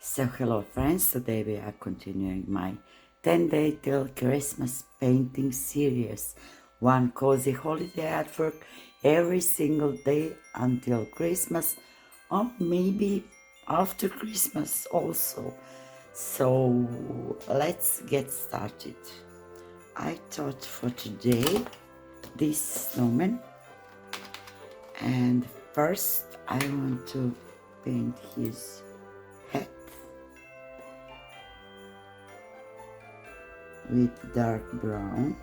So hello friends, today we are continuing my 10-day till Christmas painting series. One cozy holiday artwork every single day until Christmas, or maybe after Christmas also. So let's get started. I thought for today this snowman, and first I want to paint his head with dark brown.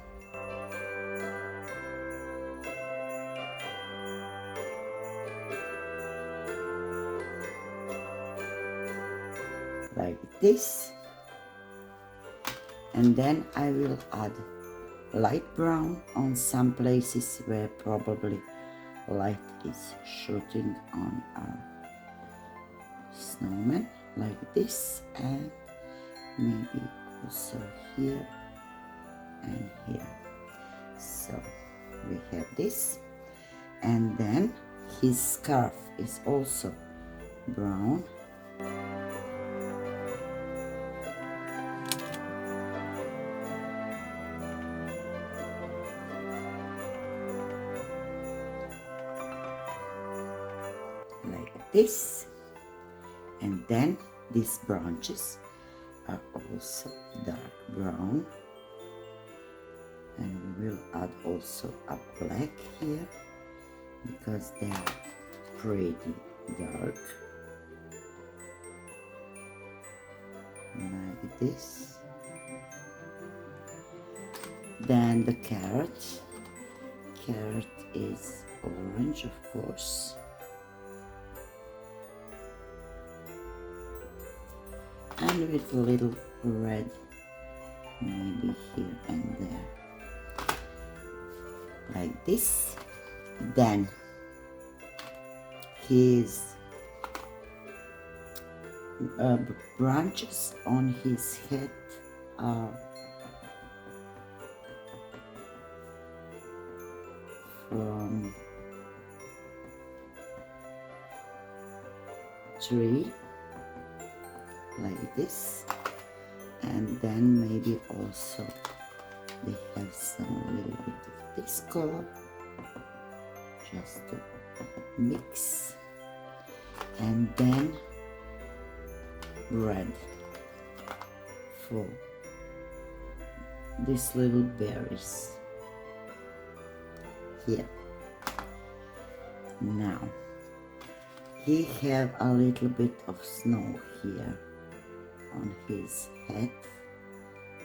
Like this. And then I will add light brown on some places where probably light is shooting on our snowman, like this, and maybe also here and here. So we have this, and then his scarf is also brown. Like this, and then these branches are also dark brown, and we will add also a black here because they are pretty dark, like this. Then the carrot is orange, of course, and with a little red maybe here and there, like this. Then his branches on his head are from tree, like this, and then maybe also they have some little bit of this color just to mix, and then red for these little berries here. Now he have a little bit of snow here on his head,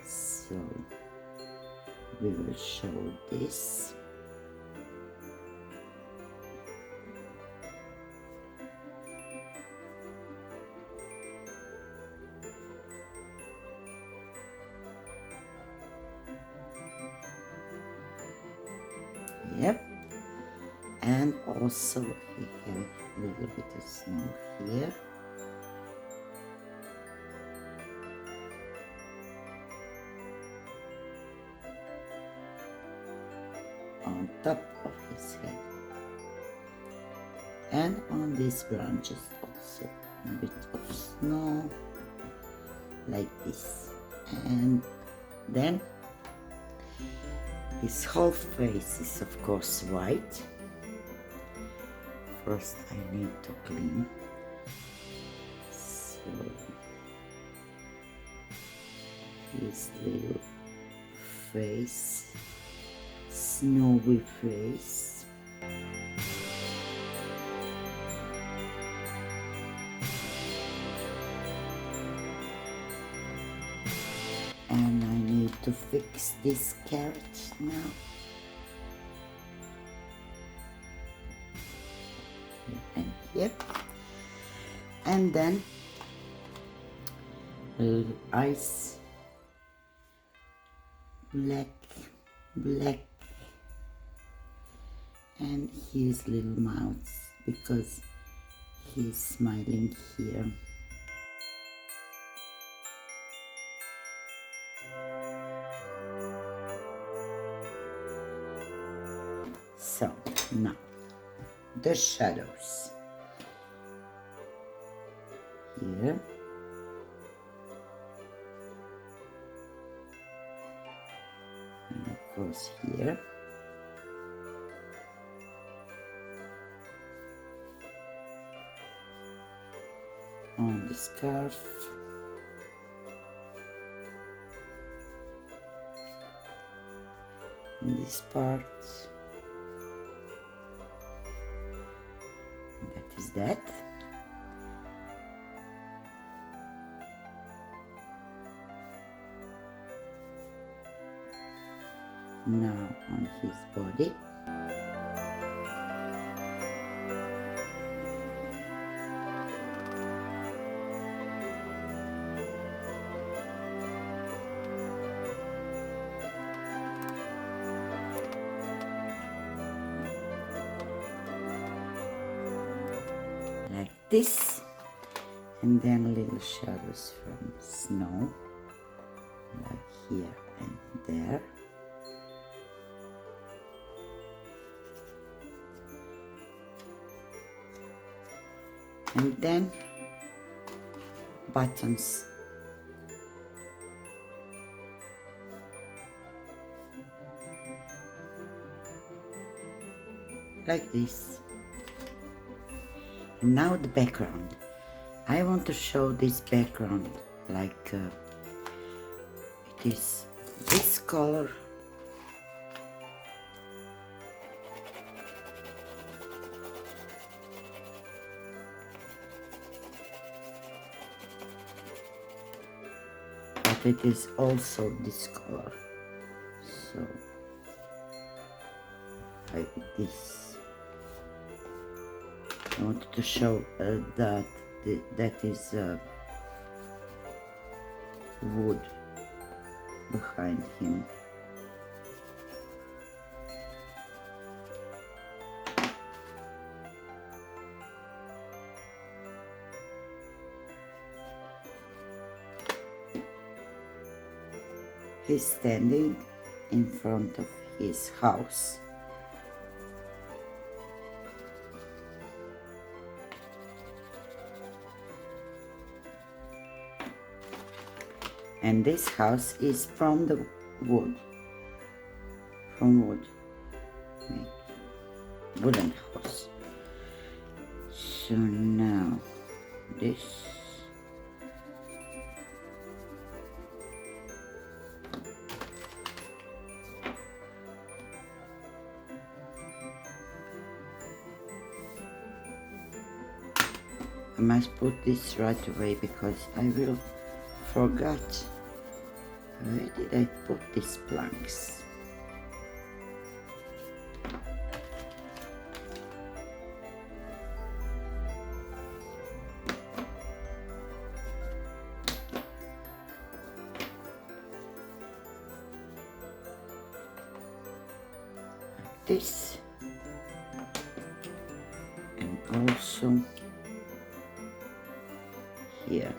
so we will show this. Yep, and also we have a little bit of snow here. On top of his head, and on these branches also a bit of snow, like this. And then his whole face is of course white. First I need to clean, so his little face, snowy face. And I need to fix this carrot now. Here and here. And then eyes, black, and his little mouth because he's smiling here. So now the shadows here, goes here. On the scarf. In this part. That is that. Now on his body. Like this, and then little shadows from snow, like here and there. And then buttons. Like this. And now the background. I want to show this background like it is this color. But it is also this color. So like this. I wanted to show that that is wood behind him. He's standing in front of his house. And this house is from the wood. From wood. Wooden house. So now this. I must put this right away because I will forget. Where did I put these planks? Like this. And also here.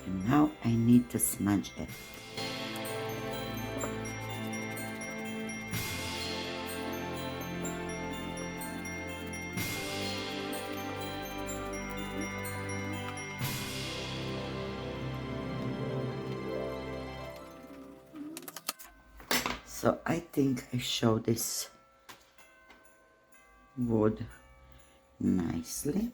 And now I need to smudge it. So I think I show this wood nicely.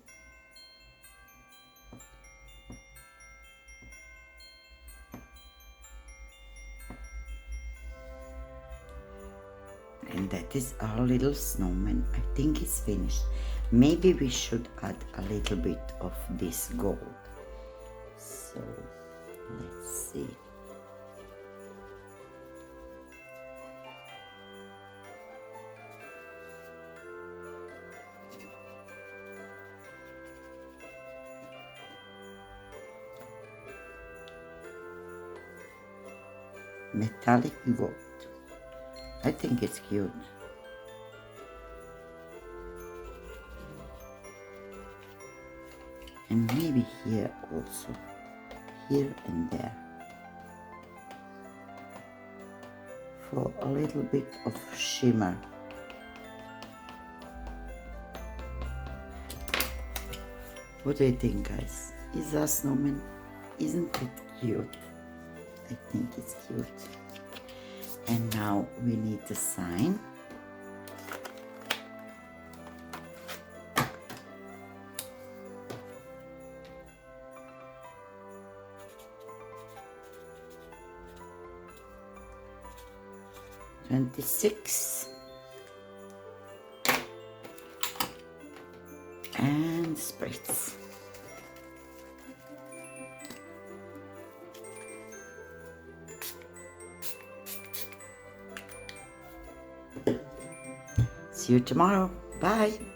And that is our little snowman. I think it's finished. Maybe we should add a little bit of this gold. So let's see. Metallic gold. I think it's cute. And maybe here also. Here and there. for a little bit of shimmer. What do you think, guys? Is that snowman? Isn't it cute? I think it's cute. And now we need the sign. $26 and spritz. See you tomorrow. Bye.